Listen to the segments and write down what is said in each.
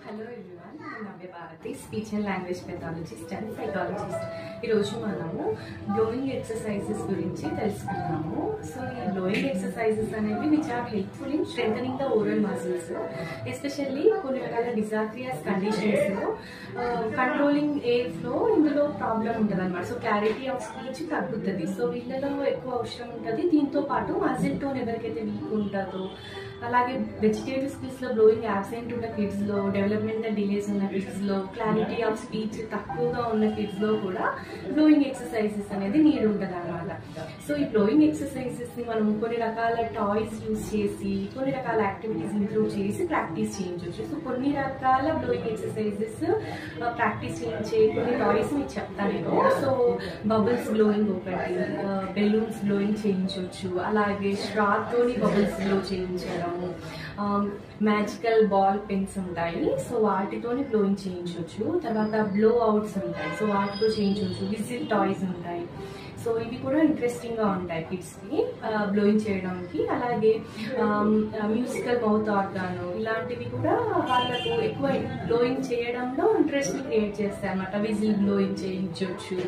Hello everyone, I am Navya Bharati, speech and language pathologist and psychologist. ఈ రోజు మనము blowing exercises గురించి తెలుసుకున్నాము. సో ఈ బ్లోయింగ్ ఎక్సర్సైజెస్ అనేవి which are helpful in strengthening the oral muscles, especially కొన్ని రకాల డిజార్ట్రియస్ కండిషన్స్ లో కంట్రోలింగ్ ఎయిర్ ఫ్లో ఇందులో ప్రాబ్లం ఉంటుంది అనమాట. సో క్లారిటీ ఆఫ్ స్పీచ్ తగ్గుతుంది. సో వీళ్ళలో ఎక్కువ అవసరం ఉంటుంది. దీంతో పాటు మజిల్ టోన్ ఎవరికైతే వీక్ ఉంటుందో, అలాగే వెజిటేటివ్ స్కిల్స్ లో బ్లోయింగ్ యాబ్సెంట్ ఉన్న కిడ్స్ లో, డెవలప్మెంటల్ డిలేస్ ఉన్న కిడ్స్ లో, క్లారిటీ ఆఫ్ స్పీచ్ తక్కువగా ఉన్న కిడ్స్ లో కూడా బ్లోయింగ్ ఎక్సర్సైజెస్ అనేది నీడ్ ఉంటుంది అనమాట. సో ఈ బ్లోయింగ్ ఎక్సర్సైజెస్ ని మనం కొన్ని రకాల టాయ్స్ యూజ్ చేసి, కొన్ని రకాల యాక్టివిటీస్ ఇంప్రూవ్ చేసి ప్రాక్టీస్ చేయించవచ్చు. సో కొన్ని రకాల బ్లోయింగ్ ఎక్సర్సైజెస్ ప్రాక్టీస్ చేయించే కొన్ని టాయ్స్ మీకు చెప్తాను నేను. సో బబుల్స్ బ్లోయింగ్ ఒకటి, బెలూన్స్ బ్లోయింగ్ చేయించవచ్చు, అలాగే స్ట్రాత్ తోని బబుల్స్ బ్లో చేయించడం, మ్యాజికల్ బాల్ పెన్స్ ఉంటాయి, సో వాటితోని బ్లోయింగ్ చేయించవచ్చు. తర్వాత బ్లో అవుట్స్ ఉంటాయి, సో వాటితో చేయించవచ్చు. విజిల్ టాయ్స్ ఉంటాయి, సో ఇవి కూడా ఇంట్రెస్టింగ్ గా ఉంటాయి కిడ్స్ కి బ్లోయింగ్ చేయడానికి. అలాగే మ్యూజికల్ మౌత్ ఆర్గాన్ ఇలాంటివి కూడా వాళ్ళకు ఎక్కువ బ్లోయింగ్ చేయడంలో ఇంట్రెస్ట్ ని క్రియేట్ చేస్తాయి అన్నమాట. విజిల్ బ్లోయింగ్ చేయించవచ్చు.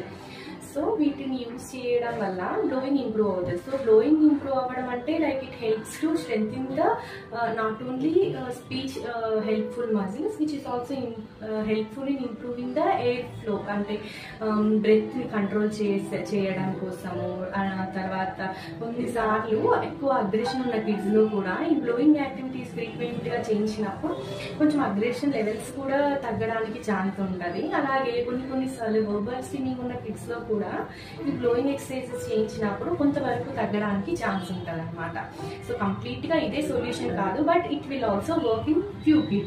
సో వీటిని యూజ్ చేయడం వల్ల బ్లోయింగ్ ఇంప్రూవ్ అవుతుంది. సో బ్లోయింగ్ ఇంప్రూవ్ అవ్వడం అంటే like it helps to strengthen the not only speech helpful muscles which is also helpful in improving the air flow, అంటే బ్రెత్ ని కంట్రోల్ చేయడం కోసము. తర్వాత కొన్నిసార్లు ఎక్కువ అగ్రెషన్ ఉన్న కిడ్స్ లో కూడా ఈ బ్లోయింగ్ యాక్టివిటీస్ ఫ్రీక్వెంట్ గా చేయించినప్పుడు కొంచెం అగ్రెషన్ లెవెల్స్ కూడా తగ్గడానికి ఛాన్స్ ఉంటుంది. అలాగే కొన్నిసార్లు వర్బల్ స్విమ్మింగ్ ఉన్న కిడ్స్ లో కూడా ఈ బ్లోయింగ్ ఎక్సర్సైజెస్ చేయించినప్పుడు కొంతవరకు తగ్గడానికి ఛాన్స్ ఉంటుంది అనమాట. సో కంప్లీట్ గా ఇదే సొల్యూషన్ కాదు, but it will also work in few kids.